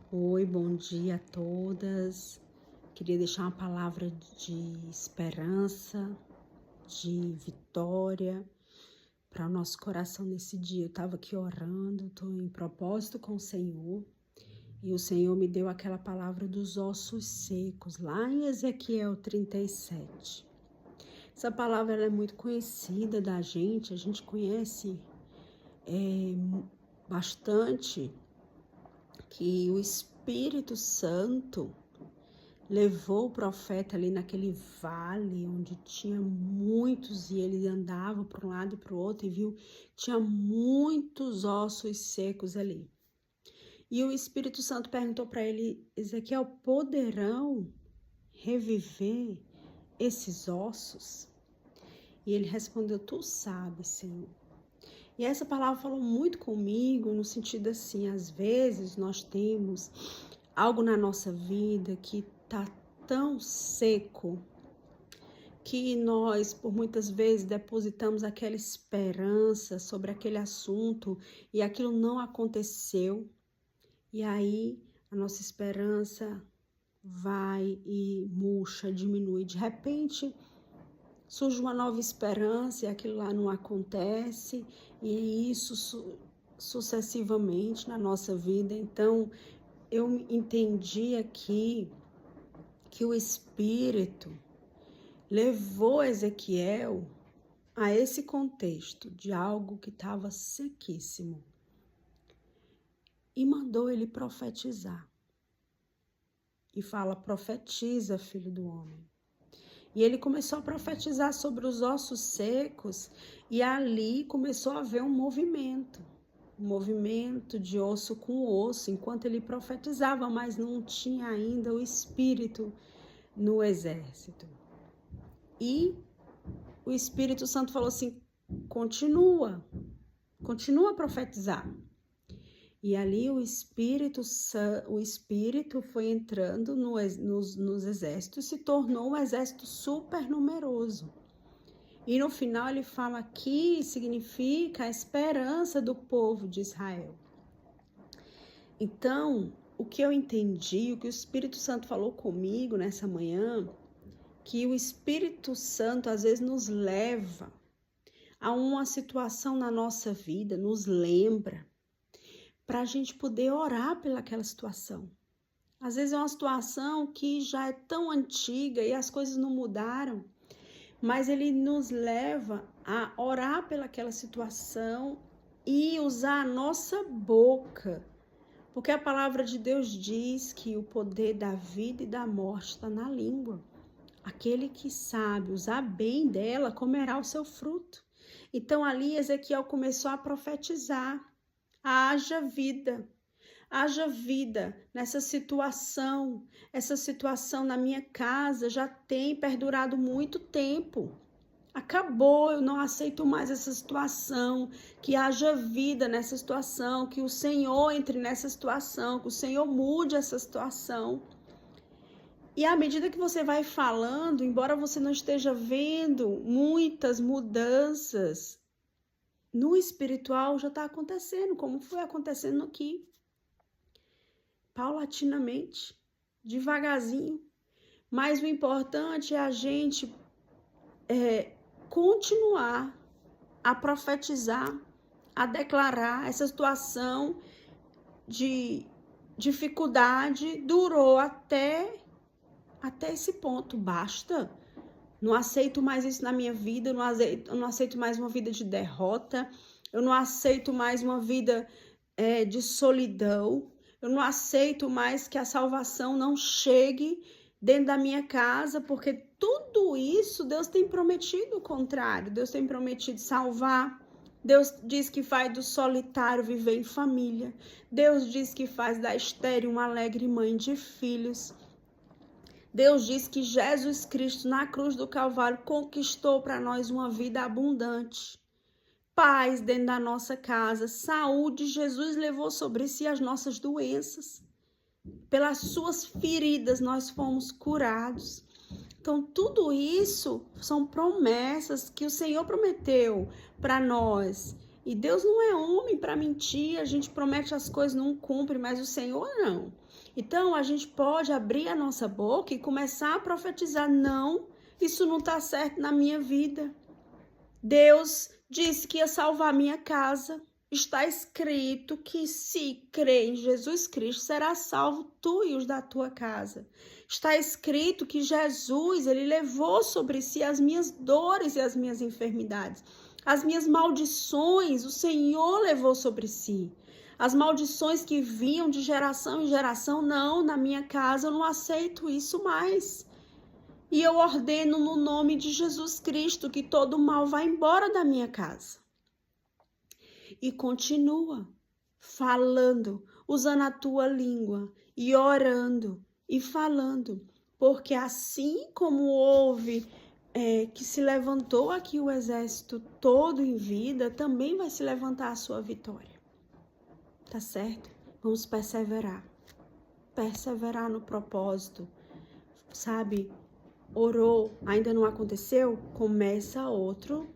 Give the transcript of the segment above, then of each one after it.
Oi, bom dia a todas. Queria deixar uma palavra de esperança, de vitória para o nosso coração nesse dia. Eu estava aqui orando, estou em propósito com o Senhor e o Senhor me deu aquela palavra dos ossos secos, lá em Ezequiel 37. Essa palavra ela é muito conhecida da gente, a gente conhece bastante que o Espírito Santo levou o profeta ali naquele vale onde tinha muitos e ele andava para um lado e para o outro e viu tinha muitos ossos secos ali. E o Espírito Santo perguntou para ele: Ezequiel, poderão reviver esses ossos? E ele respondeu: tu sabes, Senhor. E essa palavra falou muito comigo no sentido assim, às vezes nós temos algo na nossa vida que está tão seco que nós, por muitas vezes, depositamos aquela esperança sobre aquele assunto e aquilo não aconteceu. E aí a nossa esperança vai e murcha, diminui. De repente surge uma nova esperança e aquilo lá não acontece, e isso sucessivamente na nossa vida. Então, eu entendi aqui que o Espírito levou Ezequiel a esse contexto de algo que estava sequíssimo e mandou ele profetizar. E fala: profetiza, filho do homem. E ele começou a profetizar sobre os ossos secos e ali começou a haver um movimento de osso com osso, enquanto ele profetizava, mas não tinha ainda o Espírito no exército. E o Espírito Santo falou assim: continua a profetizar. E ali o Espírito foi entrando nos exércitos, se tornou um exército super numeroso. E no final ele fala que significa a esperança do povo de Israel. Então, o que eu entendi, o que o Espírito Santo falou comigo nessa manhã, que o Espírito Santo às vezes nos leva a uma situação na nossa vida, nos lembra, para a gente poder orar pelaquela situação. Às vezes é uma situação que já é tão antiga e as coisas não mudaram, mas ele nos leva a orar pelaquela situação e usar a nossa boca, porque a palavra de Deus diz que o poder da vida e da morte está na língua. Aquele que sabe usar bem dela comerá o seu fruto. Então ali Ezequiel começou a profetizar: haja vida nessa situação. Essa situação na minha casa já tem perdurado muito tempo. Acabou, eu não aceito mais essa situação. Que haja vida nessa situação, que o Senhor entre nessa situação, que o Senhor mude essa situação. E à medida que você vai falando, embora você não esteja vendo muitas mudanças, no espiritual já está acontecendo, como foi acontecendo aqui. Paulatinamente, devagarzinho. Mas o importante é a gente continuar a profetizar, a declarar. Essa situação de dificuldade durou até esse ponto. Basta. Não aceito mais isso na minha vida, eu não aceito mais uma vida de derrota, eu não aceito mais uma vida de solidão, eu não aceito mais que a salvação não chegue dentro da minha casa, porque tudo isso Deus tem prometido o contrário. Deus tem prometido salvar. Deus diz que faz do solitário viver em família. Deus diz que faz da estéril uma alegre mãe de filhos. Deus diz que Jesus Cristo na cruz do Calvário conquistou para nós uma vida abundante. Paz dentro da nossa casa, saúde. Jesus levou sobre si as nossas doenças. Pelas suas feridas nós fomos curados. Então tudo isso são promessas que o Senhor prometeu para nós. E Deus não é homem para mentir, a gente promete as coisas, não cumpre, mas o Senhor não. Então, a gente pode abrir a nossa boca e começar a profetizar: não, isso não está certo na minha vida. Deus disse que ia salvar minha casa. Está escrito que se crê em Jesus Cristo, será salvo tu e os da tua casa. Está escrito que Jesus, ele levou sobre si as minhas dores e as minhas enfermidades. As minhas maldições, o Senhor levou sobre si. As maldições que vinham de geração em geração, não, na minha casa eu não aceito isso mais. E eu ordeno no nome de Jesus Cristo que todo mal vá embora da minha casa. E continua falando, usando a tua língua e orando e falando. Porque assim como houve que se levantou aqui o exército todo em vida, também vai se levantar a sua vitória. Tá certo? Vamos perseverar. Perseverar no propósito. Sabe? Orou, ainda não aconteceu? Começa outro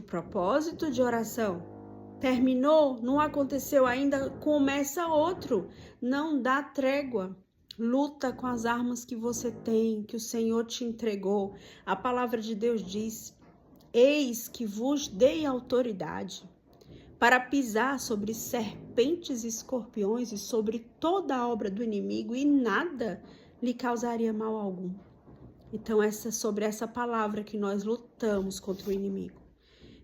propósito de oração. Terminou, não aconteceu ainda? Começa outro. Não dá trégua. Luta com as armas que você tem, que o Senhor te entregou. A palavra de Deus diz: eis que vos dei autoridade para pisar sobre serpentes e escorpiões e sobre toda a obra do inimigo, e nada lhe causaria mal algum. Então, sobre essa palavra que nós lutamos contra o inimigo.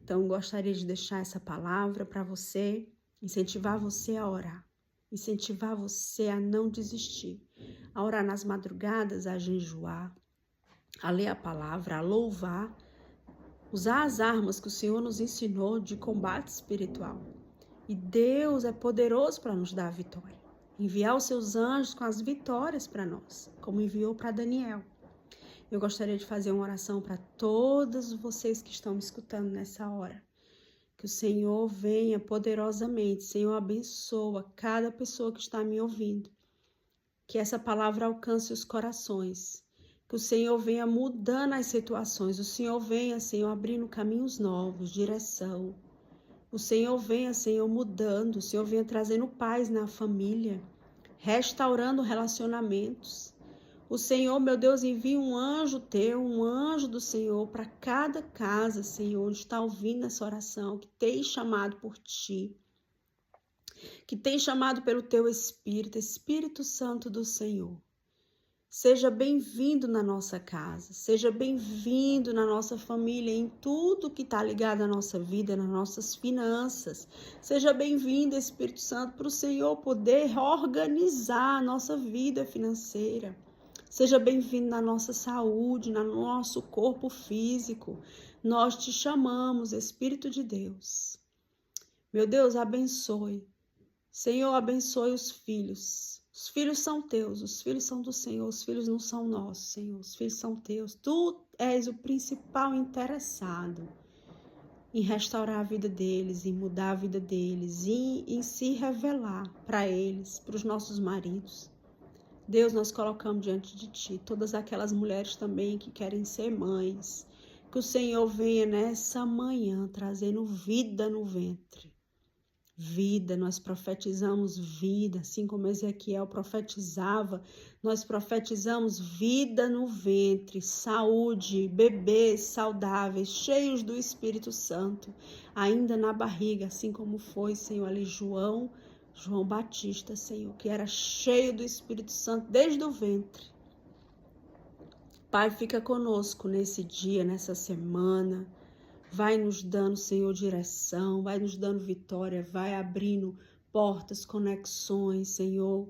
Então, gostaria de deixar essa palavra para você, incentivar você a orar, incentivar você a não desistir, a orar nas madrugadas, a jejuar, a ler a palavra, a louvar, usar as armas que o Senhor nos ensinou de combate espiritual. E Deus é poderoso para nos dar a vitória. Enviar os seus anjos com as vitórias para nós, como enviou para Daniel. Eu gostaria de fazer uma oração para todos vocês que estão me escutando nessa hora. Que o Senhor venha poderosamente, Senhor, abençoa cada pessoa que está me ouvindo. Que essa palavra alcance os corações. Que o Senhor venha mudando as situações. O Senhor venha, Senhor, abrindo caminhos novos, direção. O Senhor venha, Senhor, mudando. O Senhor venha trazendo paz na família, restaurando relacionamentos. O Senhor, meu Deus, envia um anjo teu, um anjo do Senhor para cada casa, Senhor, onde está ouvindo essa oração, que tem chamado por ti, que tem chamado pelo teu Espírito, Espírito Santo do Senhor. Seja bem-vindo na nossa casa, seja bem-vindo na nossa família, em tudo que está ligado à nossa vida, nas nossas finanças. Seja bem-vindo, Espírito Santo, para o Senhor poder organizar a nossa vida financeira. Seja bem-vindo na nossa saúde, no nosso corpo físico. Nós te chamamos, Espírito de Deus. Meu Deus, abençoe. Senhor, abençoe os filhos. Os filhos são teus, os filhos são do Senhor, os filhos não são nossos, Senhor. Os filhos são teus. Tu és o principal interessado em restaurar a vida deles, em mudar a vida deles, em se revelar para eles, para os nossos maridos. Deus, nós colocamos diante de Ti todas aquelas mulheres também que querem ser mães. Que o Senhor venha nessa manhã trazendo vida no ventre. Vida, nós profetizamos vida, assim como Ezequiel profetizava, nós profetizamos vida no ventre, saúde, bebês saudáveis, cheios do Espírito Santo, ainda na barriga, assim como foi, Senhor, ali João Batista, Senhor, que era cheio do Espírito Santo desde o ventre. Pai, fica conosco nesse dia, nessa semana. Vai nos dando, Senhor, direção, vai nos dando vitória, vai abrindo portas, conexões, Senhor.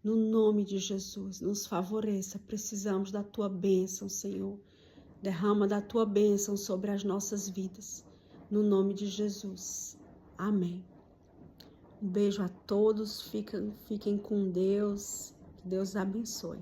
No nome de Jesus, nos favoreça. Precisamos da Tua bênção, Senhor. Derrama da Tua bênção sobre as nossas vidas. No nome de Jesus. Amém. Um beijo a todos, fiquem com Deus, que Deus abençoe.